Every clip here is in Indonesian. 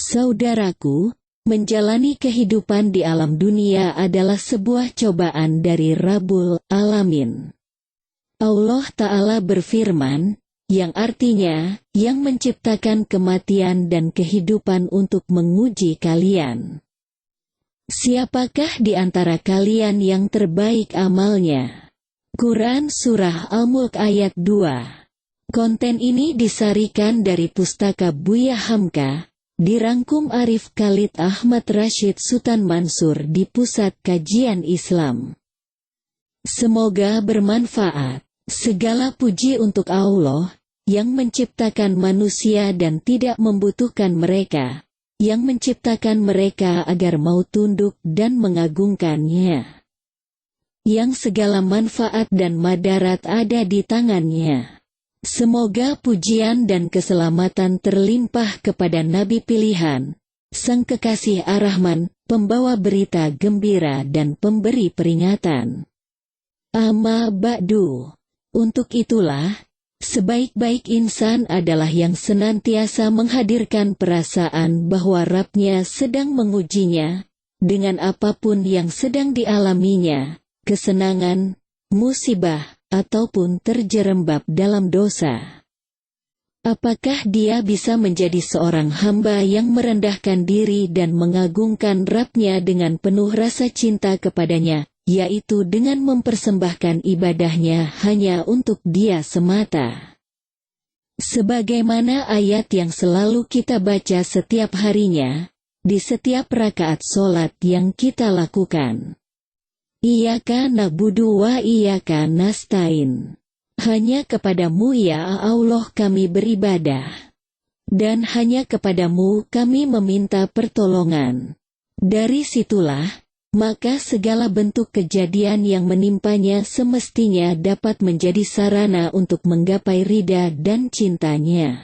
Saudaraku, menjalani kehidupan di alam dunia adalah sebuah cobaan dari Rabbul Alamin. Allah Ta'ala berfirman, yang artinya, yang menciptakan kematian dan kehidupan untuk menguji kalian. Siapakah di antara kalian yang terbaik amalnya? Quran Surah Al-Mulk ayat 2. Konten ini disarikan dari Pustaka Buya Hamka, dirangkum Arif Khalid Ahmad Rashid Sultan Mansur di Pusat Kajian Islam. Semoga bermanfaat. Segala puji untuk Allah, yang menciptakan manusia dan tidak membutuhkan mereka, yang menciptakan mereka agar mau tunduk dan mengagungkannya. Yang segala manfaat dan madarat ada di tangannya. Semoga pujian dan keselamatan terlimpah kepada Nabi pilihan, Sang Kekasih Ar-Rahman, pembawa berita gembira dan pemberi peringatan. Amma ba'du. Untuk itulah, sebaik-baik insan adalah yang senantiasa menghadirkan perasaan bahwa Rabb-nya sedang mengujinya, dengan apapun yang sedang dialaminya, kesenangan, musibah, ataupun terjerembab dalam dosa. Apakah dia bisa menjadi seorang hamba yang merendahkan diri dan mengagungkan Rabb-nya dengan penuh rasa cinta kepadanya, yaitu dengan mempersembahkan ibadahnya hanya untuk Dia semata? Sebagaimana ayat yang selalu kita baca setiap harinya, di setiap rakaat solat yang kita lakukan. Iyyaka na'budu wa iyyaka nasta'in. Hanya kepadamu ya Allah kami beribadah. Dan hanya kepadamu kami meminta pertolongan. Dari situlah, maka segala bentuk kejadian yang menimpanya semestinya dapat menjadi sarana untuk menggapai ridha dan cintanya.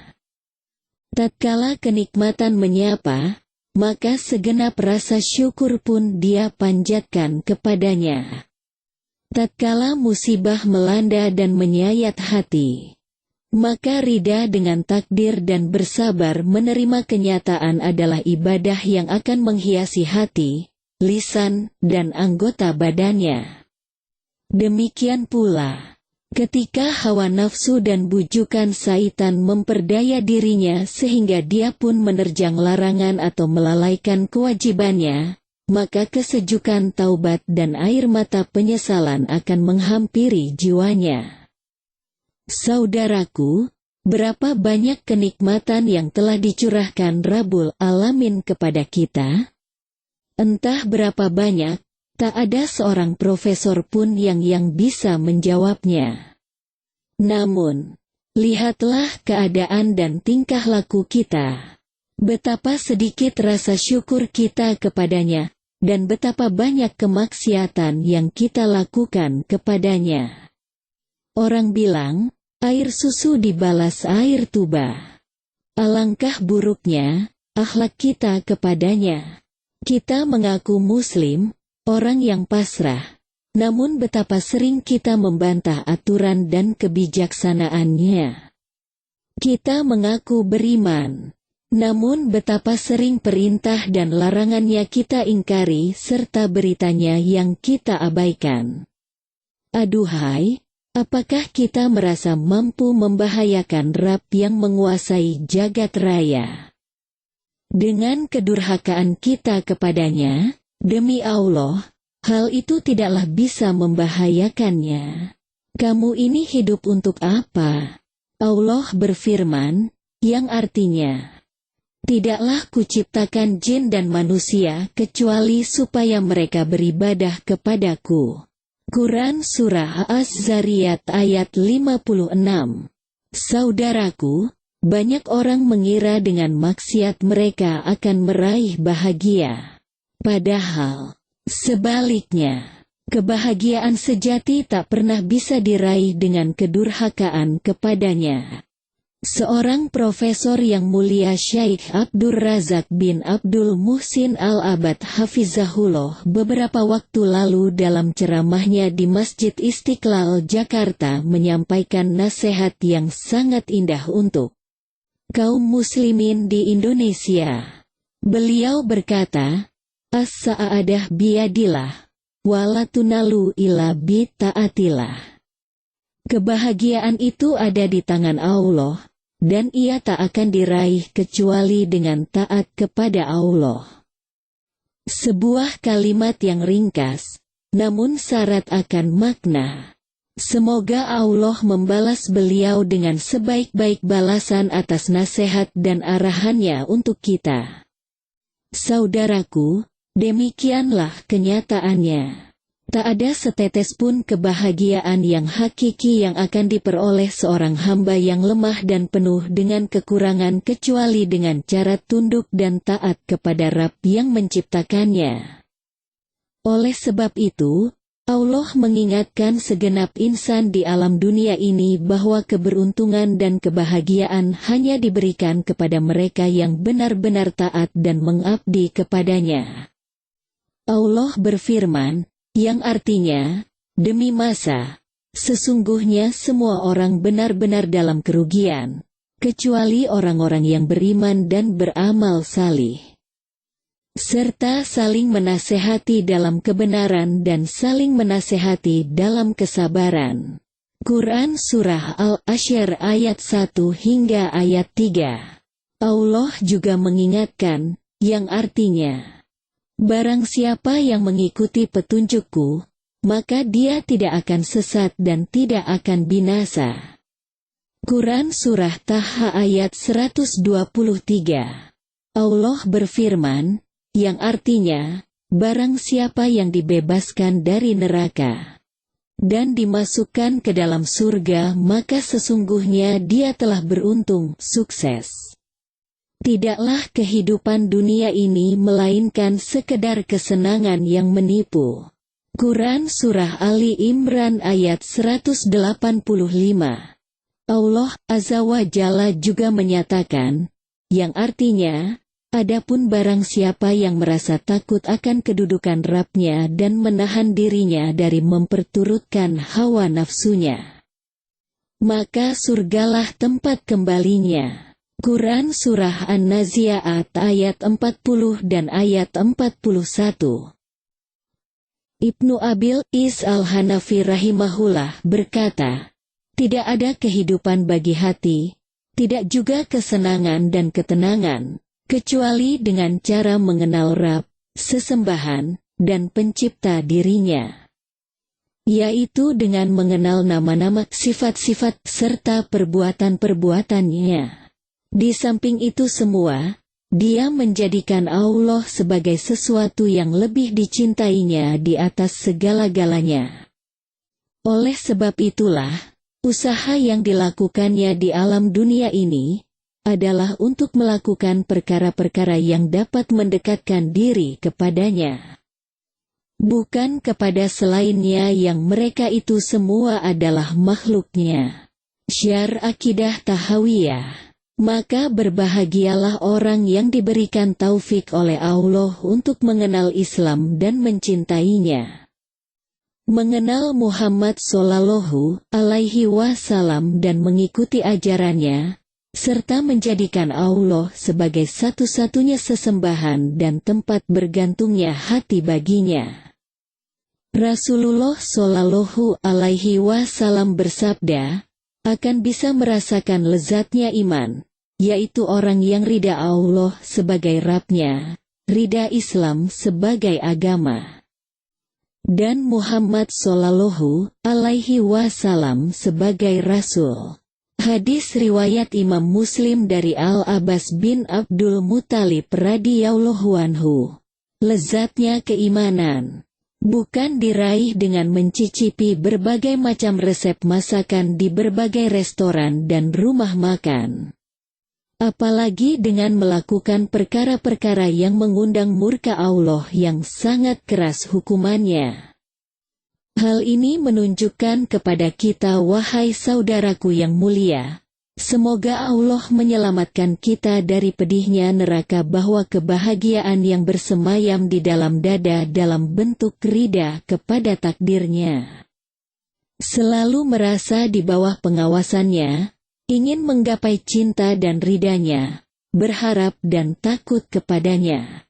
Tatkala kenikmatan menyapa, maka segenap rasa syukur pun Dia panjatkan kepadanya. Tatkala musibah melanda dan menyayat hati, maka ridha dengan takdir dan bersabar menerima kenyataan adalah ibadah yang akan menghiasi hati, lisan, dan anggota badannya. Demikian pula, ketika hawa nafsu dan bujukan syaitan memperdaya dirinya sehingga dia pun menerjang larangan atau melalaikan kewajibannya, maka kesejukan taubat dan air mata penyesalan akan menghampiri jiwanya. Saudaraku, berapa banyak kenikmatan yang telah dicurahkan Rabbul Alamin kepada kita? Entah berapa banyak, tak ada seorang profesor pun yang bisa menjawabnya. Namun, lihatlah keadaan dan tingkah laku kita. Betapa sedikit rasa syukur kita kepadanya, dan betapa banyak kemaksiatan yang kita lakukan kepadanya. Orang bilang, air susu dibalas air tuba. Alangkah buruknya akhlak kita kepadanya. Kita mengaku muslim, orang yang pasrah, namun betapa sering kita membantah aturan dan kebijaksanaannya. Kita mengaku beriman, namun betapa sering perintah dan larangannya kita ingkari serta beritanya yang kita abaikan. Aduhai, apakah kita merasa mampu membahayakan Rabb yang menguasai jagat raya? Dengan kedurhakaan kita kepadanya, demi Allah, hal itu tidaklah bisa membahayakannya. Kamu ini hidup untuk apa? Allah berfirman, yang artinya, tidaklah kuciptakan jin dan manusia kecuali supaya mereka beribadah kepadaku. Quran Surah Az-Zariyat ayat 56. Saudaraku, banyak orang mengira dengan maksiat mereka akan meraih bahagia. Padahal, sebaliknya, kebahagiaan sejati tak pernah bisa diraih dengan kedurhakaan kepadanya. Seorang profesor yang mulia Syekh Abdur Razak bin Abdul Muhsin Al-Abad Hafizahullah beberapa waktu lalu dalam ceramahnya di Masjid Istiqlal Jakarta menyampaikan nasihat yang sangat indah untuk kaum muslimin di Indonesia. Beliau berkata, "As-sa'adah biyadillah, walatunalu ila bi ta'atillah." Kebahagiaan itu ada di tangan Allah, dan ia tak akan diraih kecuali dengan taat kepada Allah. Sebuah kalimat yang ringkas, namun syarat akan makna. Semoga Allah membalas beliau dengan sebaik-baik balasan atas nasihat dan arahannya untuk kita. Saudaraku, demikianlah kenyataannya. Tak ada setetes pun kebahagiaan yang hakiki yang akan diperoleh seorang hamba yang lemah dan penuh dengan kekurangan kecuali dengan cara tunduk dan taat kepada Rabb yang menciptakannya. Oleh sebab itu, Allah mengingatkan segenap insan di alam dunia ini bahwa keberuntungan dan kebahagiaan hanya diberikan kepada mereka yang benar-benar taat dan mengabdi kepadanya. Allah berfirman, yang artinya, demi masa, sesungguhnya semua orang benar-benar dalam kerugian, kecuali orang-orang yang beriman dan beramal salih. Serta saling menasehati dalam kebenaran dan saling menasehati dalam kesabaran. Quran Surah Al-Asyr ayat 1 hingga ayat 3. Allah juga mengingatkan, yang artinya, barang siapa yang mengikuti petunjukku, maka dia tidak akan sesat dan tidak akan binasa. Quran Surah Taha ayat 123. Allah berfirman, yang artinya, barang siapa yang dibebaskan dari neraka dan dimasukkan ke dalam surga, maka sesungguhnya dia telah beruntung, sukses. Tidaklah kehidupan dunia ini melainkan sekedar kesenangan yang menipu. Quran Surah Ali Imran ayat 185. Allah Azza wa Jalla juga menyatakan, yang artinya, adapun barang siapa yang merasa takut akan kedudukan Rabb-Nya dan menahan dirinya dari memperturutkan hawa nafsunya, maka surgalah tempat kembalinya. Quran Surah An-Nazi'at ayat 40 dan ayat 41. Ibnu Abil Is al-Hanafi rahimahullah berkata, tidak ada kehidupan bagi hati, tidak juga kesenangan dan ketenangan, kecuali dengan cara mengenal Rabb, sesembahan, dan pencipta dirinya. Yaitu dengan mengenal nama-nama, sifat-sifat, serta perbuatan-perbuatannya. Di samping itu semua, dia menjadikan Allah sebagai sesuatu yang lebih dicintainya di atas segala-galanya. Oleh sebab itulah, usaha yang dilakukannya di alam dunia ini, adalah untuk melakukan perkara-perkara yang dapat mendekatkan diri kepadanya. Bukan kepada selainnya yang mereka itu semua adalah makhluknya. Syar Akidah Tahawiyah. Maka berbahagialah orang yang diberikan taufik oleh Allah untuk mengenal Islam dan mencintainya. Mengenal Muhammad Sallallahu Alaihi Wasallam dan mengikuti ajarannya, serta menjadikan Allah sebagai satu-satunya sesembahan dan tempat bergantungnya hati baginya. Rasulullah Shallallahu Alaihi Wasallam bersabda, akan bisa merasakan lezatnya iman, yaitu orang yang ridha Allah sebagai Rabb-Nya, ridha Islam sebagai agama, dan Muhammad Shallallahu Alaihi Wasallam sebagai Rasul. Hadis riwayat Imam Muslim dari Al-Abbas bin Abdul Muthalib radhiyallahu anhu. Lezatnya keimanan bukan diraih dengan mencicipi berbagai macam resep masakan di berbagai restoran dan rumah makan, apalagi dengan melakukan perkara-perkara yang mengundang murka Allah yang sangat keras hukumannya. Hal ini menunjukkan kepada kita, wahai saudaraku yang mulia, semoga Allah menyelamatkan kita dari pedihnya neraka, bahwa kebahagiaan yang bersemayam di dalam dada dalam bentuk ridha kepada takdirnya, selalu merasa di bawah pengawasannya, ingin menggapai cinta dan ridhanya, berharap dan takut kepadanya.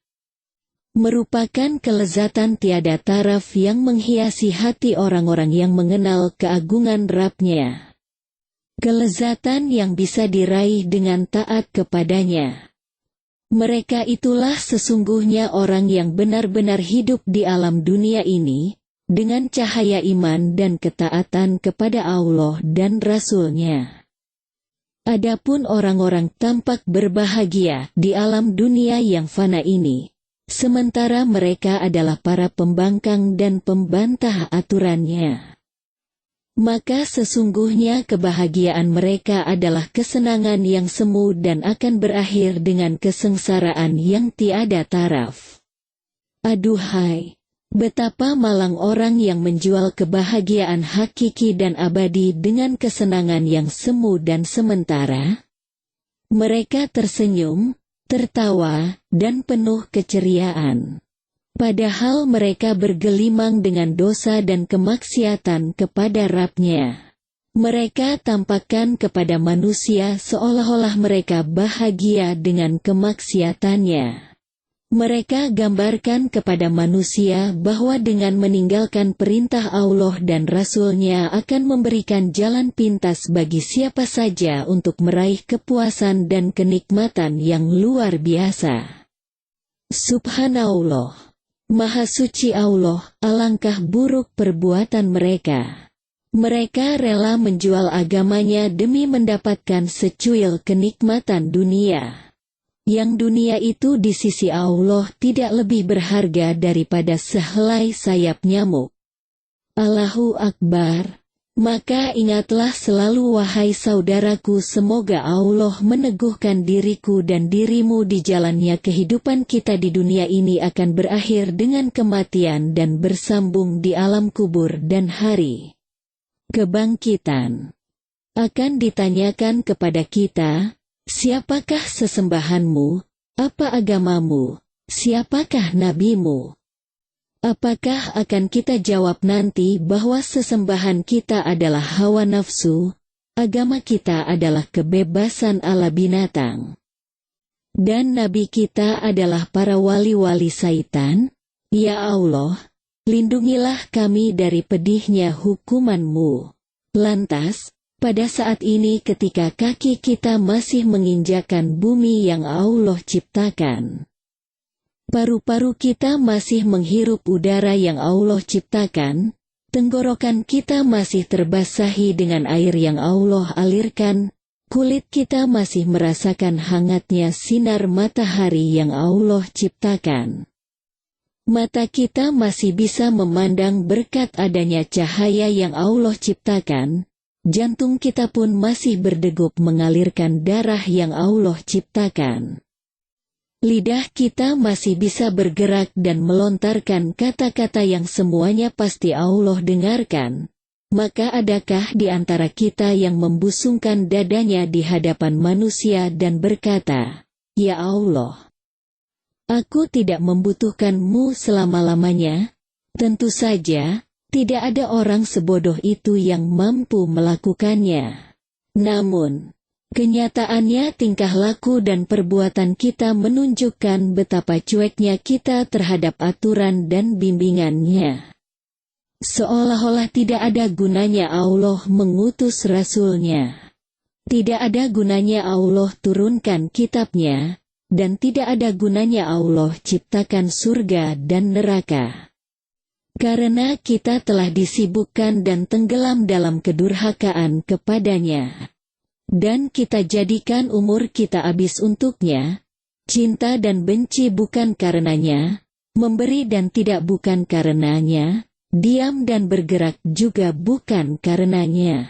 Merupakan kelezatan tiada taraf yang menghiasi hati orang-orang yang mengenal keagungan Rabb-Nya. Kelezatan yang bisa diraih dengan taat kepadanya. Mereka itulah sesungguhnya orang yang benar-benar hidup di alam dunia ini, dengan cahaya iman dan ketaatan kepada Allah dan Rasul-Nya. Adapun orang-orang tampak berbahagia di alam dunia yang fana ini, sementara mereka adalah para pembangkang dan pembantah aturannya. Maka sesungguhnya kebahagiaan mereka adalah kesenangan yang semu dan akan berakhir dengan kesengsaraan yang tiada taraf. Aduhai! Betapa malang orang yang menjual kebahagiaan hakiki dan abadi dengan kesenangan yang semu dan sementara. Mereka tersenyum, tertawa, dan penuh keceriaan. Padahal mereka bergelimang dengan dosa dan kemaksiatan kepada Rabb-Nya. Mereka tampakkan kepada manusia seolah-olah mereka bahagia dengan kemaksiatannya. Mereka gambarkan kepada manusia bahwa dengan meninggalkan perintah Allah dan Rasul-Nya akan memberikan jalan pintas bagi siapa saja untuk meraih kepuasan dan kenikmatan yang luar biasa. Subhanallah. Maha suci Allah, alangkah buruk perbuatan mereka. Mereka rela menjual agamanya demi mendapatkan secuil kenikmatan dunia. Yang dunia itu di sisi Allah tidak lebih berharga daripada sehelai sayap nyamuk. Allahu Akbar. Maka ingatlah selalu wahai saudaraku, semoga Allah meneguhkan diriku dan dirimu di jalannya. Kehidupan kita di dunia ini akan berakhir dengan kematian dan bersambung di alam kubur dan hari kebangkitan. Akan ditanyakan kepada kita, siapakah sesembahanmu? Apa agamamu? Siapakah nabimu? Apakah akan kita jawab nanti bahwa sesembahan kita adalah hawa nafsu, agama kita adalah kebebasan ala binatang, dan nabi kita adalah para wali-wali syaitan? Ya Allah, lindungilah kami dari pedihnya hukuman-Mu. Lantas, pada saat ini ketika kaki kita masih menginjakan bumi yang Allah ciptakan, paru-paru kita masih menghirup udara yang Allah ciptakan, tenggorokan kita masih terbasahi dengan air yang Allah alirkan, kulit kita masih merasakan hangatnya sinar matahari yang Allah ciptakan. Mata kita masih bisa memandang berkat adanya cahaya yang Allah ciptakan. Jantung kita pun masih berdegup mengalirkan darah yang Allah ciptakan. Lidah kita masih bisa bergerak dan melontarkan kata-kata yang semuanya pasti Allah dengarkan. Maka adakah di antara kita yang membusungkan dadanya di hadapan manusia dan berkata, "Ya Allah, aku tidak membutuhkan-Mu selama-lamanya"? Tentu saja, tidak ada orang sebodoh itu yang mampu melakukannya. Namun, kenyataannya tingkah laku dan perbuatan kita menunjukkan betapa cueknya kita terhadap aturan dan bimbingannya. Seolah-olah tidak ada gunanya Allah mengutus Rasul-Nya. Tidak ada gunanya Allah turunkan kitab-Nya, dan tidak ada gunanya Allah ciptakan surga dan neraka. Karena kita telah disibukkan dan tenggelam dalam kedurhakaan kepadanya. Dan kita jadikan umur kita habis untuknya, cinta dan benci bukan karenanya, memberi dan tidak bukan karenanya, diam dan bergerak juga bukan karenanya.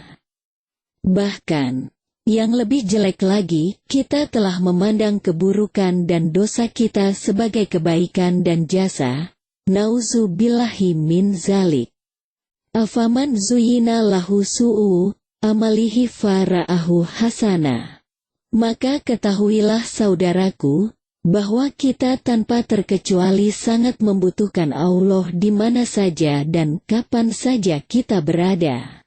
Bahkan, yang lebih jelek lagi, kita telah memandang keburukan dan dosa kita sebagai kebaikan dan jasa. Nauzubillahi min zalik. Afaman zuyina lahu su'u amalihi fara'ahu hasana. Maka ketahuilah saudaraku, bahwa kita tanpa terkecuali sangat membutuhkan Allah di mana saja dan kapan saja kita berada.